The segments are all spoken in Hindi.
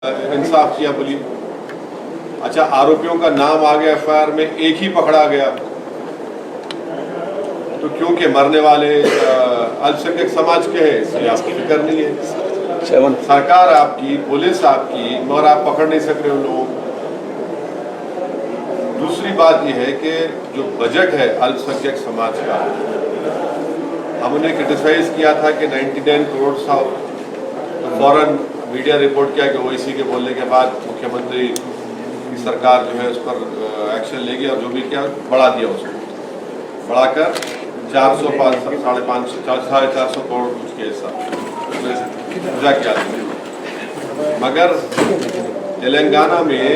इंसाफ किया बोलिए। अच्छा, आरोपियों का नाम आ गया एफआईआर में, एक ही पकड़ा गया, तो क्योंकि मरने वाले अल्पसंख्यक समाज के हैं इसलिए आपको फिक्र नहीं है। सरकार आपकी, पुलिस आपकी, मगर आप पकड़ नहीं सक रहे उन लोगों को। दूसरी बात यह है कि जो बजट है अल्पसंख्यक समाज का, हमने क्रिटिसाइज किया था कि 99 करोड़ था, तो फौरन मीडिया रिपोर्ट किया कि ओवैसी के बोलने के बाद मुख्यमंत्री की सरकार जो है उस पर एक्शन लेगी, और जो भी किया बढ़ा दिया, उसको बढ़ाकर 400 साढ़े 400 करोड़ कुछ के हिस्सा किया। मगर तेलंगाना में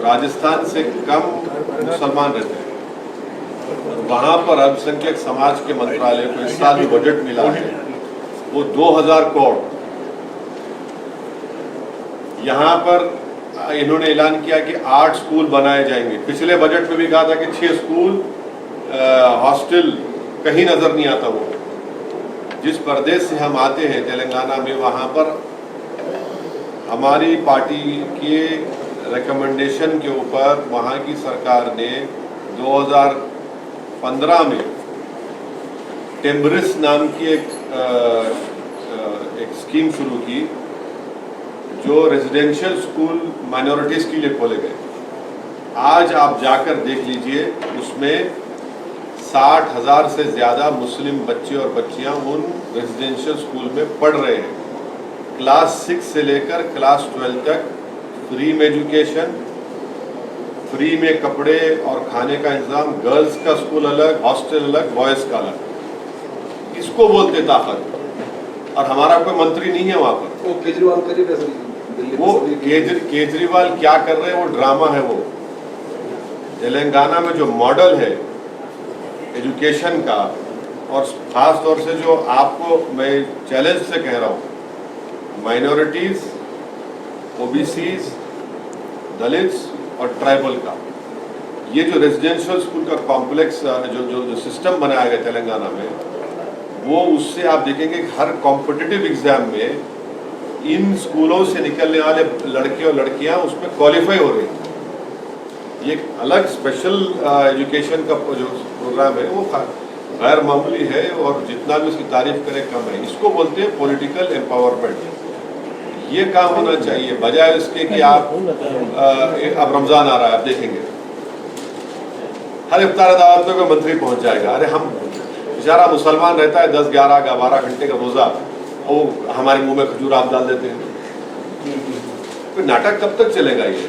राजस्थान से कम मुसलमान रहते हैं, वहाँ पर अल्पसंख्यक समाज के मंत्रालय को इस साल जो बजट मिला है वो 2000 करोड़। यहाँ पर इन्होंने ऐलान किया कि 8 स्कूल बनाए जाएंगे। पिछले बजट में भी कहा था कि 6 स्कूल, हॉस्टल कहीं नजर नहीं आता। वो जिस प्रदेश से हम आते हैं तेलंगाना में, वहाँ पर हमारी पार्टी के रिकमेंडेशन के ऊपर वहाँ की सरकार ने 2015 में टेम्ब्रिस नाम की एक स्कीम शुरू की, जो रेजिडेंशियल स्कूल माइनॉरिटीज के लिए खोले गए। आज आप जाकर देख लीजिए, उसमें 60,000 से ज़्यादा मुस्लिम बच्चे और बच्चियां उन रेजिडेंशियल स्कूल में पढ़ रहे हैं। क्लास 6 से लेकर क्लास 12 तक फ्री में एजुकेशन, फ्री में कपड़े और खाने का इंतजाम, गर्ल्स का स्कूल अलग, हॉस्टल अलग, बॉयज़ का अलग। इसको बोलते ताकत। और हमारा कोई मंत्री नहीं है वहाँ पर। वो केजरीवाल केजरीवाल क्या कर रहे हैं, वो ड्रामा है। वो तेलंगाना में जो मॉडल है एजुकेशन का, और खास तौर से जो आपको मैं चैलेंज से कह रहा हूँ, माइनॉरिटीज, ओबीसीज, दलित्स और ट्राइबल का, ये जो रेजिडेंशियल स्कूल का कॉम्प्लेक्स जो सिस्टम बनाया गया तेलंगाना में, वो उससे आप देखेंगे कि हर कॉम्पिटिटिव एग्जाम में इन स्कूलों से निकलने वाले लड़के और लड़कियां उसमें क्वालिफाई हो रहे हैं। ये एक अलग स्पेशल एजुकेशन का जो प्रोग्राम है वो गैर मामूली है, और जितना भी उसकी तारीफ करें कम है। इसको बोलते हैं पॉलिटिकल एम्पावरमेंट। ये काम होना चाहिए, बजाय इसके कि आप अब रमजान आ रहा है, आप देखेंगे हर इफ्तार दावत में मंत्री पहुंच जाएगा। अरे हम बेचारा मुसलमान रहता है 10, 11, 12 घंटे का रोजा, वो हमारे मुंह में खजूर आप डाल देते हैं। तो नाटक कब तक चलेगा? ये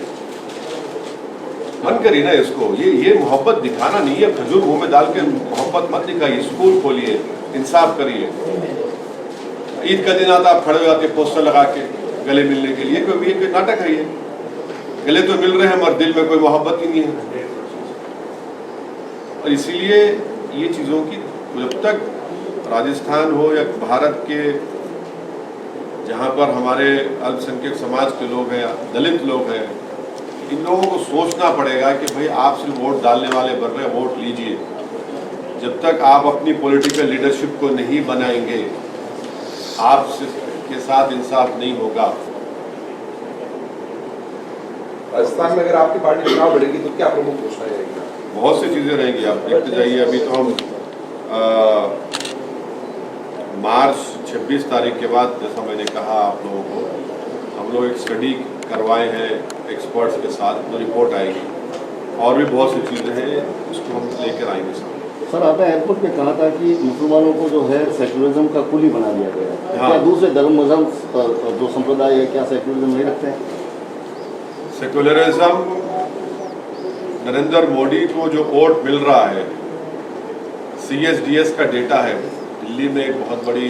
बंद करिए ना इसको। ये मोहब्बत दिखाना नहीं है। खजूर मुंह में डाल के मोहब्बत मत दिखाइए। स्कूल खोलिए, इंसाफ करिए। ईद का दिन आता, आप खड़े हो जाते पोस्टर लगा के गले मिलने के लिए, क्योंकि ये नाटक है। ये गले तो मिल रहे हैं मगर दिल में कोई मोहब्बत ही नहीं है। और इसीलिए ये चीज़ों की, जब तक राजस्थान हो या भारत के जहाँ पर हमारे अल्पसंख्यक समाज के लोग हैं, दलित लोग हैं, इन लोगों को सोचना पड़ेगा कि भाई आप सिर्फ वोट डालने वाले बन रहे हैं, वोट लीजिए। जब तक आप अपनी पॉलिटिकल लीडरशिप को नहीं बनाएंगे, आप के साथ इंसाफ नहीं होगा। राजस्थान में अगर आपकी पार्टी चुनाव लड़ेगी तो क्या प्रमुख घोषणा रहेगी? बहुत सी चीज़ें रहेंगी, आप देखते जाइए। अभी तो हम मार्च 26 तारीख के बाद, जैसा मैंने कहा आप लोगों को, हम लोग एक स्टडी करवाए हैं एक्सपर्ट्स के साथ, तो रिपोर्ट आएगी। और भी बहुत सी चीज़ें हैं, उसको हम लेकर आएंगे सामने। सर, आपने एयरपोर्ट पे कहा था कि मुसलमानों को जो है सेकुलरिज्म का कुली बना दिया गया है। हाँ। क्या दूसरे धर्म मजहब जो संप्रदाय है, क्या सेकुलरिज्म नहीं रखते हैं? सेकुलरिज्म, नरेंद्र मोदी को जो वोट मिल रहा है, CSDS का डेटा है, दिल्ली में एक बहुत बड़ी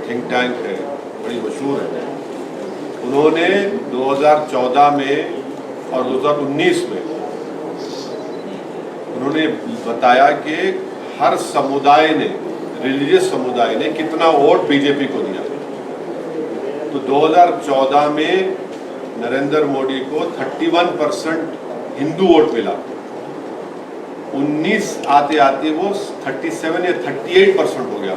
थिंक टैंक है, बड़ी मशहूर है। उन्होंने 2014 में और 2019 में उन्होंने बताया कि हर समुदाय ने, रिलीजियस समुदाय ने कितना वोट बीजेपी को दिया। तो 2014 में नरेंद्र मोदी को 31% हिंदू वोट मिला। 19 आते आते वो 37 या 38% हो गया।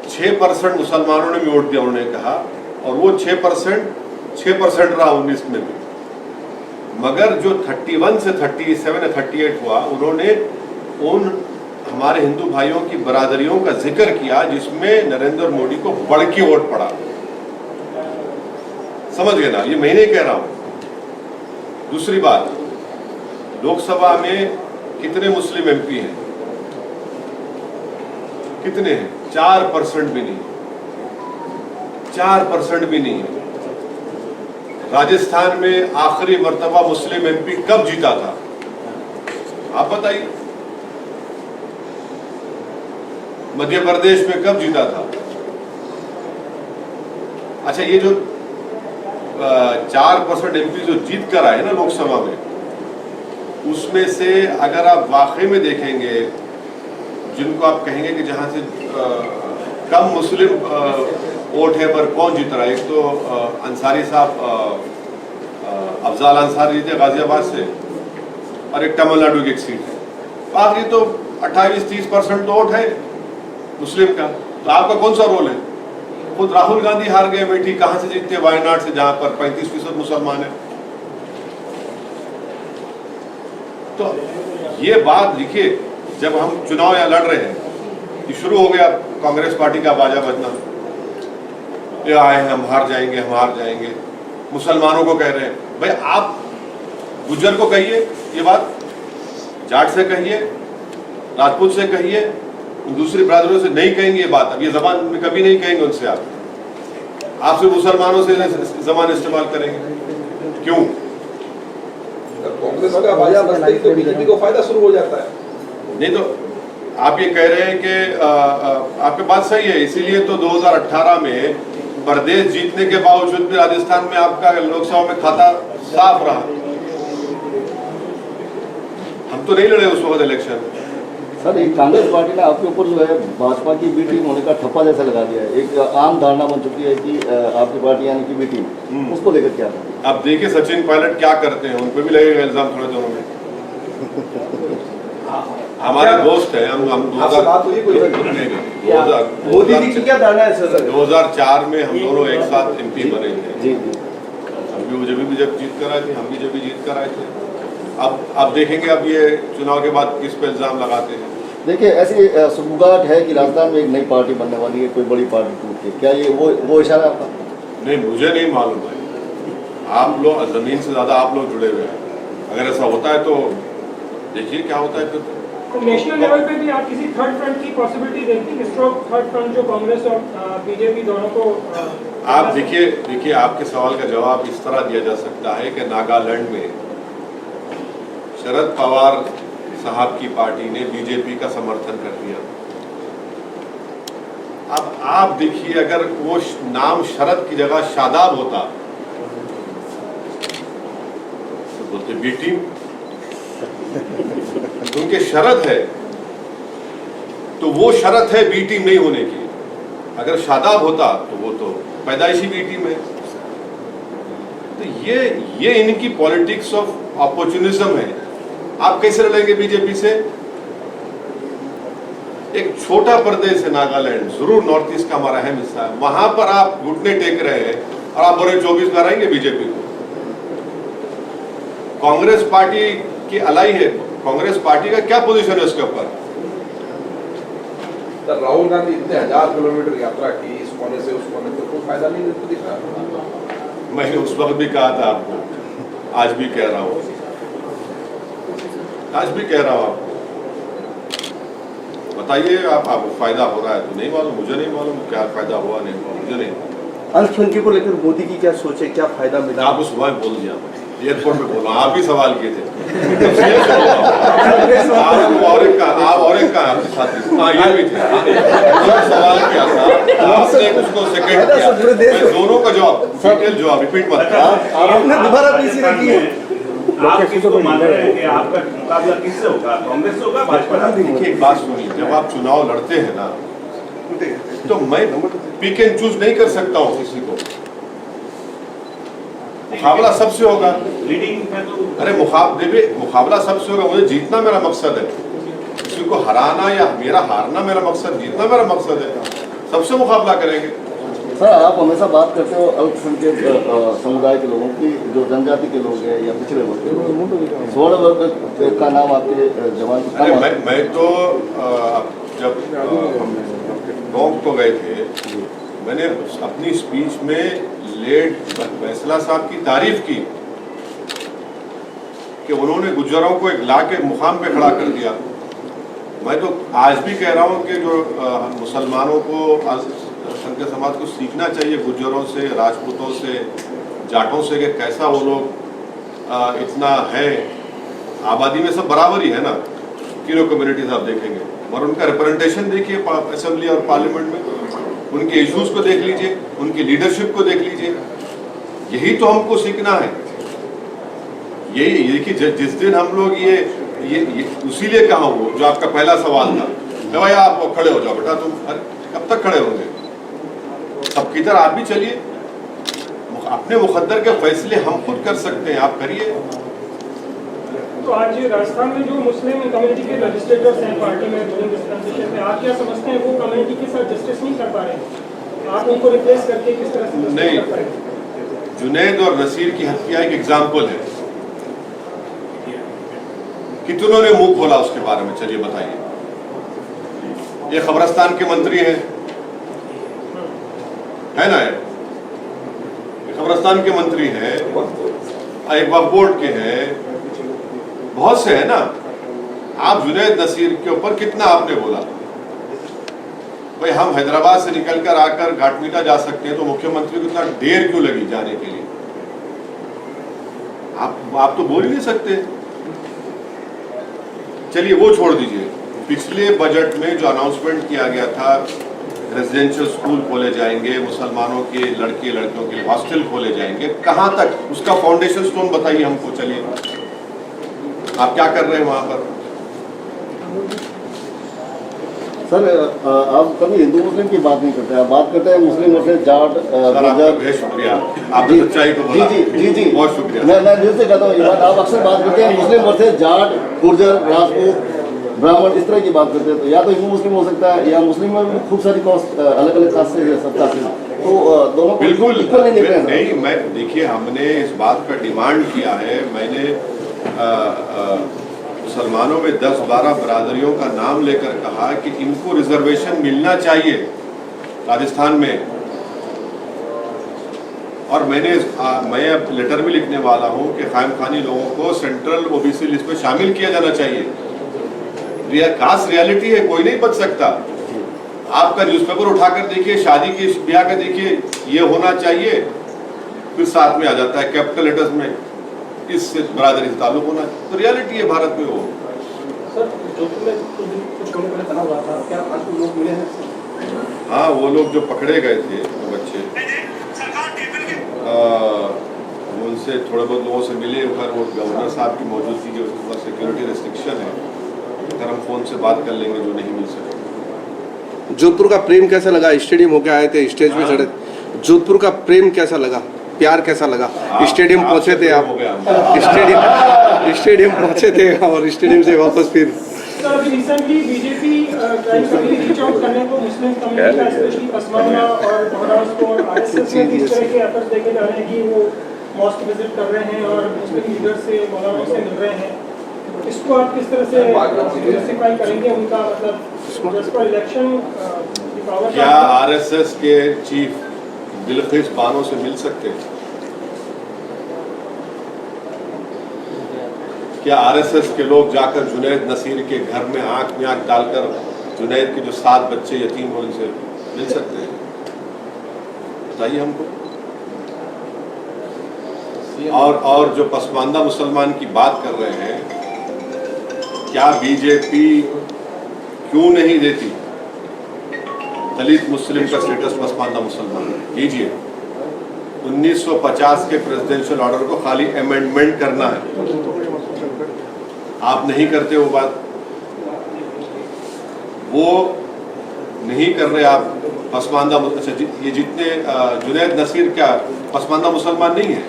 6% मुसलमानों ने भी वोट दिया, उन्होंने कहा। और वो 6% 6% रहा 19 में भी, मगर जो 31 से 37 या 38 हुआ, उन्होंने उन हमारे हिंदू भाइयों की बरादरियों का जिक्र किया जिसमें नरेंद्र मोदी को बढ़ के वोट पड़ा। समझ गए ना, ये मैं नहीं कह रहा हूं। दूसरी बात, लोकसभा में कितने मुस्लिम एमपी हैं? कितने हैं? 4% भी नहीं, 4% भी नहीं है। राजस्थान में आखिरी मर्तबा मुस्लिम एमपी कब जीता था, आप बताइए? मध्य प्रदेश में कब जीता था? अच्छा, ये जो 4% एमपी जो जीत कर आए ना लोकसभा में, उसमें से अगर आप वाकई में देखेंगे, जिनको आप कहेंगे कि जहां से कम मुस्लिम वोट है पर कौन जीत रहा है, एक तो अंसारी साहब, अफजाल अंसारी जीते गाजियाबाद से, और एक तमिलनाडु की एक सीट है। बाकी तो 28-30% तो वोट है मुस्लिम का। तो आपका कौन सा रोल है? खुद राहुल गांधी हार गए बैठी, कहां से जीतते? वायनाड से, जहां पर 35% मुसलमान है। तो ये बात देखिए, जब हम चुनाव यहाँ लड़ रहे हैं, ये शुरू हो गया कांग्रेस पार्टी का बाजा बजना, ये आए हैं हम हार जाएंगे, हम हार जाएंगे। मुसलमानों को कह रहे हैं, भाई आप गुज्जर को कहिए ये बात, जाट से कहिए, राजपूत से कहिए, दूसरी बरादरियों से नहीं कहेंगे ये बात। अब ये जबान में कभी नहीं कहेंगे उनसे, आप सिर्फ मुसलमानों से जबान इस्तेमाल करेंगे। क्यों? कांग्रेस का बाजा बजता ही तो बीजेपी को फायदा शुरू हो जाता है। नहीं तो आप ये कह रहे हैं कि आपकी बात सही है, इसीलिए तो 2018 में प्रदेश जीतने के बावजूद भी राजस्थान में आपका लोकसभा में खाता साफ रहा। हम तो नहीं लड़े उस वक्त इलेक्शन। सर, एक कांग्रेस पार्टी ने आपके ऊपर जो है भाजपा की बी टीम होने का ठप्पा जैसा लगा दिया है। एक आम धारणा बन चुकी है कि आपकी पार्टी यानी कि बी टीम, उसको लेकर क्या है? अब देखिए सचिन पायलट क्या करते हैं, उन पर भी लगेगा इल्जाम थोड़े दिनों में। हमारे दोस्त है, हम मोदी जी की क्या धारणा है सर? 2004 में हम दोनों एक साथ एमपी बने थे। जी, हम भी जब जीत कर आए थे, हम भी जब भी जीत कर आए थे। अब देखेंगे अब ये चुनाव के बाद किस पे इल्जाम लगाते हैं। देखिए, ऐसी सुगबुगाहट है कि राजस्थान में एक नई पार्टी बनने वाली है, कोई बड़ी पार्टी टूट के। क्या ये वो इशारा आपका? नहीं, मुझे नहीं मालूम है। आप लोग जमीन से ज्यादा आप लोग जुड़े हुए हैं। अगर ऐसा होता है तो देखिए क्या होता है। तो नेशनल लेवल पे भी आप किसी थर्ड फ्रंट की पॉसिबिलिटी देखती हैं? स्ट्रॉन्ग थर्ड फ्रंट जो कांग्रेस और बीजेपी दोनों को आप देखिए आपके सवाल का जवाब इस तरह दिया जा सकता है कि नागालैंड में शरद पवार साहब की पार्टी ने बीजेपी का समर्थन कर दिया। अब आप देखिए, अगर वो नाम शरद की जगह शादाब होता तो बोलते बी टीम। उनके शरद है तो वो शरत है बी टीम नहीं होने की। अगर शादाब होता तो वो तो पैदाइशी बी टीम है। तो ये इनकी पॉलिटिक्स ऑफ अपॉर्चुनिज्म है। आप कैसे लड़ेंगे बीजेपी से? एक छोटा प्रदेश है नागालैंड, जरूर नॉर्थ ईस्ट का हमारा अहम हिस्सा है, वहां पर आप घुटने टेक रहे हैं और आप बोले 24 में हराएंगे बीजेपी को। कांग्रेस पार्टी की अलाई है, कांग्रेस पार्टी का क्या पोजीशन है उसके ऊपर? राहुल गांधी इतने 1000 किलोमीटर यात्रा की इस कोने से उस कोने तक, कोई फायदा नहीं दिख रहा। मैंने उस वक्त भी कहा था आपको, आज भी कह रहा हूं, आपको बताइए। आपको फायदा हो रहा है तो नहीं मालूम, मुझे नहीं मालूम क्या फायदा हुआ नहीं हुआ, मुझे नहीं। अल्पसंख्यक को लेकर मोदी की क्या सोच है, क्या फायदा मिला? आपको सुबह बोल दिया, एयरपोर्ट में बोला, आप ही सवाल किए थे। आप और एक का आपके साथी, हाँ ये भी थे, सवाल किया था आपने, उसको सेकंड किया। दोनों का जवाब, डिटेल जवाब रिपीट मत करो। आपने दोबारा पीसी रखी है। आप किसको मान रहे हैं कि आपका मुकाबला किससे होगा? कांग्रेस से होगा, भाजपा से? देखिए एक बात सुनिए, जब आप चुनाव लड़ते हैं ना तो मैं पिक एंड चूज नहीं कर सकता हूँ किसी को। मुकाबला सबसे होगा। लीडिंग है तो अरे मुकाबला सबसे होगा। मुझे जीतना मेरा मकसद है, किसी को हराना या मेरा हारना मेरा मकसद, जीतना मेरा मकसद है। सबसे मुकाबला करेंगे। सर आप हमेशा बात करते हो अल्पसंख्यक समुदाय के लोगों की, जो जनजाति के लोग हैं या पिछड़े वर्ग के लोग, स्वर्ण वर्ग का नाम आपके जवान को अरे कहाँ मैं तो जब हम टोंक को गए थे, मैंने अपनी स्पीच में लेट फैसला साहब की तारीफ की कि उन्होंने गुज्जरों को एक ला के मुकाम पे खड़ा कर दिया। मैं तो आज भी कह रहा हूँ कि जो मुसलमानों को, संख्य समाज को सीखना चाहिए गुज्जरों से, राजपूतों से, जाटों से, कि कैसा वो लोग इतना है, आबादी में सब बराबर ही है ना, तीनों कम्युनिटीज आप देखेंगे, और उनका रिप्रेजेंटेशन देखिए असेंबली और पार्लियामेंट में, उनके इश्यूज को देख लीजिए, उनकी लीडरशिप को देख लीजिए। यही तो हमको सीखना है। यही देखिए, जिस दिन हम लोग ये उसीलिए कहा वो जो आपका पहला सवाल था, भाई आप खड़े हो जाओ बेटा, तुम कब तक खड़े होंगे? सबकी तरह आप भी चलिए, अपने मुकद्दर के फैसले हम खुद कर सकते हैं, आप करिए। तो आज राजस्थान में जो मुस्लिम कम्युनिटी के लेजिस्लेटर्स हैं पार्टी में, रूलिंग डिस्पेंसेशन में, आप क्या समझते हैं वो कम्युनिटी के साथ जस्टिस नहीं कर पा रहे? आप उनको रिप्लेस करके किस तरह से नहीं, कर पाएंगे? जुनैद और नसीर की हत्या एक एग्जाम्पल है। कितनों ने मुंह खोला उसके बारे में, चलिए बताइए। ये खबरस्तान के मंत्री हैं, है ना, ये खबरस्तान के मंत्री हैं, एक वक्फ बोर्ड के हैं, बहुत से है ना। आप जुनैद नसीर के ऊपर कितना आपने बोला? भाई हम हैदराबाद से निकलकर आकर घाटमीटा जा सकते हैं, तो मुख्यमंत्री को इतना देर क्यों लगी जाने के लिए? आप तो बोल ही नहीं सकते। चलिए वो छोड़ दीजिए। पिछले बजट में जो अनाउंसमेंट किया गया था, रेजिडेंशियल स्कूल खोले जाएंगे, मुसलमानों के लड़के लड़कियों के हॉस्टल खोले जाएंगे, कहां तक उसका फाउंडेशन स्टोन बताइए हमको। चलिए आप क्या कर रहे हैं वहां पर? सर आप कभी हिंदू मुस्लिम की बात नहीं करते, आप बात करते हैं मुस्लिम वर्सेस जाट, बहुत शुक्रिया, आपने सच्चाई को बोला। जी बहुत शुक्रिया। मैं दिल से कहता हूँ ये बात। आप अक्सर बात करते हैं मुस्लिम वर्सेस जाट, गुर्जर, राजपूत, ब्राह्मण, इस तरह की बात करते हैं। तो या तो हिंदू मुस्लिम हो सकता है, या मुस्लिम में भी खूब सारी कास्ट, अलग अलग कास्ट से, सब कास्ट से, तो दोनों को बिल्कुल इक्वल नहीं देख रहे हैं। नहीं, मैं देखिए, हमने इस बात का डिमांड किया है। मैंने मुसलमानों में 10-12 बरादरियों का नाम लेकर कहा कि इनको रिजर्वेशन मिलना चाहिए राजस्थान में, और मैं अब लेटर भी लिखने वाला हूं कि कायम खानी लोगों को सेंट्रल ओबीसी लिस्ट में शामिल किया जाना चाहिए। कास्ट रियलिटी है, कोई नहीं बच सकता। आपका न्यूज़पेपर उठाकर देखिए, शादी के ब्याह का देखिए, ये होना चाहिए, फिर साथ में आ जाता है कैपिटल लेटर्स में इससे बरादरी से ताल्लुक होना। तो रियलिटी है भारत में। वो सर जोधपुर में कुछ लोगों का तनाव हुआ था, क्या आपको लोग मिले हैं? हाँ, वो लोग जो पकड़े गए थे वो बच्चे, उनसे थोड़े बहुत लोगों से मिले। अगर वो गवर्नर साहब की मौजूदगी के ऊपर सिक्योरिटी रेस्ट्रिक्शन है, अगर हम फोन से बात कर लेंगे जो नहीं मिल सके। जोधपुर का प्रेम कैसा लगा? स्टेडियम होके आए थे, स्टेज पे चढ़े। जोधपुर का प्रेम कैसा लगा, प्यार कैसा लगा? स्टेडियम पहुंचे थे आप, स्टेडियम पहुंचे थे और स्टेडियम से वापस फिर सर अभी रिसेंटली बीजेपी रीच आउट करने को मुस्लिम कम्युनिटी का, स्पेशली पसमांडा और महाराष्ट्र और आरएसएस में किस तरह के एफर्ट्स देखे जा रहे हैं कि वो मॉस्क विजिट कर रहे हैं और मुस्लिम लीडर से, मौलाना से मिल रहे हैं। इसको आप किस तरह से जस्टिफाई करेंगे? उनका मतलब जस्ट फॉर इलेक्शन क्या आरएसएस के चीफ बिल्किस बानो से मिल सकते हैं? क्या आरएसएस के लोग जाकर जुनैद नसीर के घर में आंख में आंख डालकर जुनैद के जो 7 बच्चे यतीम हो उनसे मिल सकते हैं? बताइए हमको। और जो पसमानदा मुसलमान की बात कर रहे हैं, क्या बीजेपी क्यों नहीं देती दलित मुस्लिम का स्टेटस पसमानदा मुसलमान? कीजिए। 1950 के प्रेसिडेंशियल ऑर्डर को खाली अमेंडमेंट करना है, आप नहीं करते वो बात, वो नहीं कर रहे आप। पसमानदा, अच्छा ये जितने जुनैद नसीर क्या पसमानदा मुसलमान नहीं है?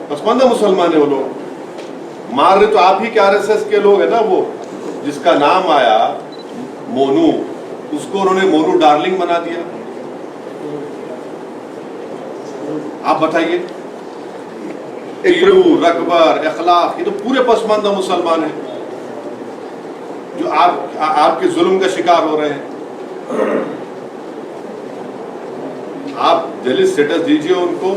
पसमानदा मुसलमान है वो लोग। मार रहे तो आप ही के आरएसएस के लोग है ना, वो जिसका नाम आया मोनू, उसको उन्होंने मोनू डार्लिंग बना दिया। आप बताइए, इलू, रकबर, अखलाक, ये तो पूरे पसमानदा मुसलमान हैं जो आपके जुल्म का शिकार हो रहे हैं। आप दलित स्टेटस दीजिए उनको,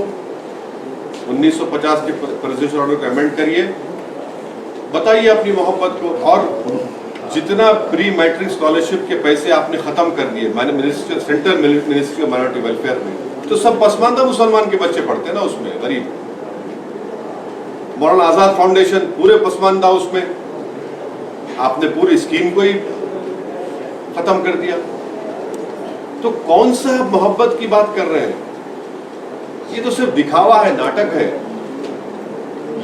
1950 के प्रेसिडेंशियल ऑर्डर को अमेंड करिए, बताइए अपनी मोहब्बत को। और जितना प्री मैट्रिक स्कॉलरशिप के पैसे आपने खत्म कर दिए central ministry of minority welfare में, तो सब पसमानदा मुसलमान के बच्चे पढ़ते हैं ना उसमें, गरीब। मौलाना आजाद फाउंडेशन पूरे पसमानदा, उसमें आपने पूरी स्कीम को ही खत्म कर दिया। तो कौन सा मोहब्बत की बात कर रहे हैं? ये तो सिर्फ दिखावा है, नाटक है।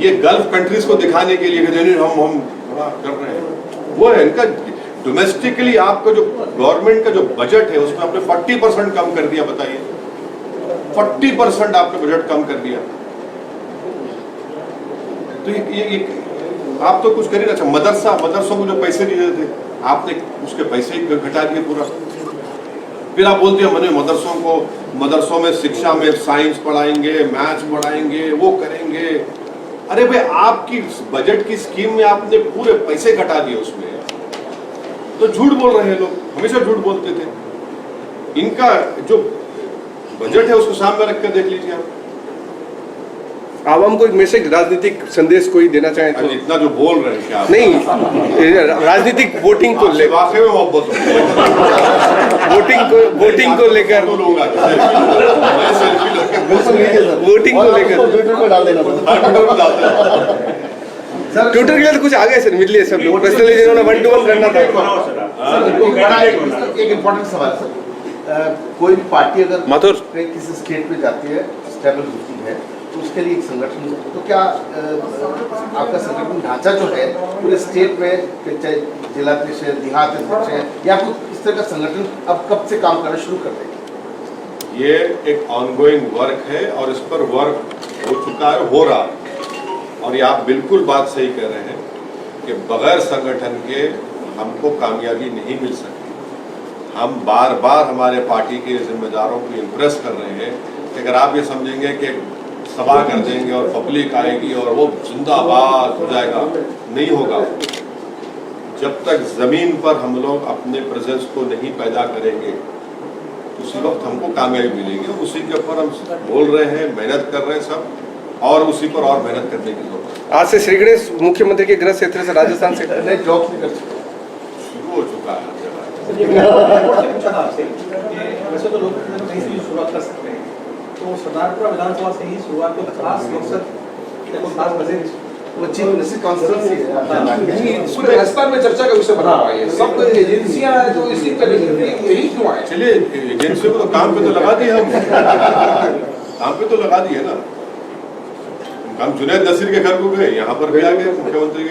ये गल्फ कंट्रीज को दिखाने के लिए हम थोड़ा कर रहे हैं, वो है इनका। डोमेस्टिकली आपका जो गवर्नमेंट का जो बजट है उसमें आपने 40% कम कर दिया। बताइए, 40% आपने बजट कम कर दिया। तो ये आप तो कुछ कर ही रहे थे। मदरसों को जो पैसे दिए थे आपने उसके पैसे ही घटा दिए पूरा। फिर आप बोलते हैं मैंने मदरसों में शिक्षा में साइंस पढ़ाएंगे, मैथ्स पढ़ाएंगे, वो करेंगे। अरे भाई, आपकी बजट की स्कीम में आपने पूरे पैसे घटा दिए उसमें। तो झूठ बोल रहे हैं लोग, हमेशा झूठ बोलते थे। इनका जो बजट है उसको सामने रख कर देख लीजिए आप। आवाम को एक मैसेज, राजनीतिक संदेश कोई देना चाहें तो? इतना जो बोल रहे हैं क्या? नहीं, राजनीतिक वोटिंग को लेकर, वाकई में मोहब्बत वोटिंग को लेकर, वोटिंग को लेकर ट्विटर पे डाल देना था। ट्विटर के लिए तो कुछ आ गए सर, मिल लिए सब लोग पर्सनली, जिन्होंने 1-to-1 करना था। एक इम्पोर्टेंट सवाल सर, कोई भी पार्टी अगर माथुर किसी स्टेट पे जाती है, स्टेबल होती है, तो उसके लिए एक संगठन, तो क्या आपका संगठन ढांचा जो है पूरे स्टेट में, चाहे जिला परिषद, देहात परिषद, या कुछ इस तरह का संगठन अब कब से काम करना शुरू कर देंगे? ये एक ऑनगोइंग वर्क है और इस पर वर्क हो चुका है, हो रहा है। और ये आप बिल्कुल बात सही कह रहे हैं कि बगैर संगठन के हमको कामयाबी नहीं मिल सकती। हम बार बार हमारे पार्टी के जिम्मेदारों को इम्प्रेस कर रहे हैं कि अगर आप ये समझेंगे कि सभा कर देंगे और पब्लिक आएगी और वो जिंदाबाद हो जाएगा, नहीं होगा। जब तक जमीन पर हम लोग अपने प्रेजेंस को नहीं पैदा करेंगे उसी वक्त हमको कामयाबी मिलेगी। उसी के ऊपर हम बोल रहे हैं, मेहनत कर रहे हैं सब, और उसी पर और मेहनत करने की जरूरत है। आज से श्री गणेश मुख्यमंत्री के गृह क्षेत्र से राजस्थान से जॉब नहीं कर सकते, शुरू हो चुका है। वैसे तो लोग कहीं से भी शुरुआत कर सकते हैं, तो सरदारपुरा विधानसभा से ही शुरुआत को खास मकसद, देखो खास वजह वो चीफ मिनिस्टर कॉन्फ्रेंस है। पूरे राजस्थान में चर्चा का विषय बना हुआ है। सब एजेंसियां जो इसी तरह यही क्यों आए? चलिए, एजेंसियों को तो काम पे तो लगा दिए हम, काम पे तो लगा दिए ना। हम जुनैद नसीर के घर को गए, यहाँ पर भी आ गए मुख्यमंत्री के।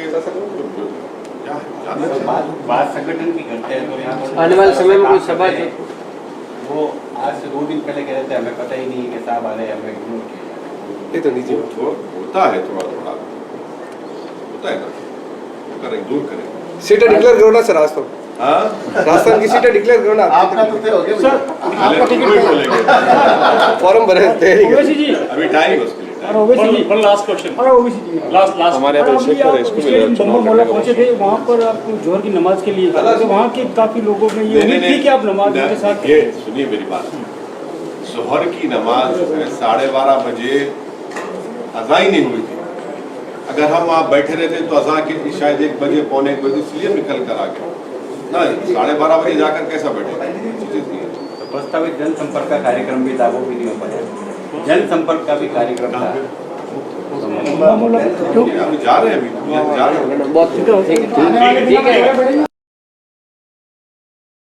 बात संगठन की करते हैं तो यहाँ आने वाले समय में कोई सभा वो आज से 2 दिन पहले कह रहे थे हमें पता ही नहीं कि साहब आ रहे हैं, हमें इग्नोर किया। ये तो नीचे होता है, थोड़ा थोड़ा होता है ना, करें, दूर करें। सीटें डिक्लेयर करो ना सर आज तो। हाँ, राजस्थान की सीटें डिक्लेयर करो ना। आपका तो तय हो गया सर, आपका टिकट बोलेंगे, फॉर्म भरे ओवैसी जी, अभी टाइम है उसके लिए। और ओवैसी जी, लास्ट क्वेश्चन, और ओवैसी जी लास्ट हमारे तो बम्बा मोहल्ला पहुंचे थे, वहाँ पर आप जोहर की नमाज के लिए, तो वहाँ के काफी लोगों में ये उम्मीद थी कि आप नमाज के साथ। ये सुनिए मेरी बात, जोहर की नमाज 12:30 बजे अज़ा ही नहीं हुई थी। अगर हम वहाँ बैठे रहते तो अज़ा के शायद 1 बजे, पौने 1 बजे, इसलिए निकल कर आ गए ना। 12:30 बजे जाकर कैसा बैठे? प्रस्तावित जनसंपर्क का कार्यक्रम भी लागू भी नहीं हो पाया। जनसंपर्क का भी कार्यक्रम था। अभी जा रहे हैं, अभी जा रहे हैं। बहुत ठीक है।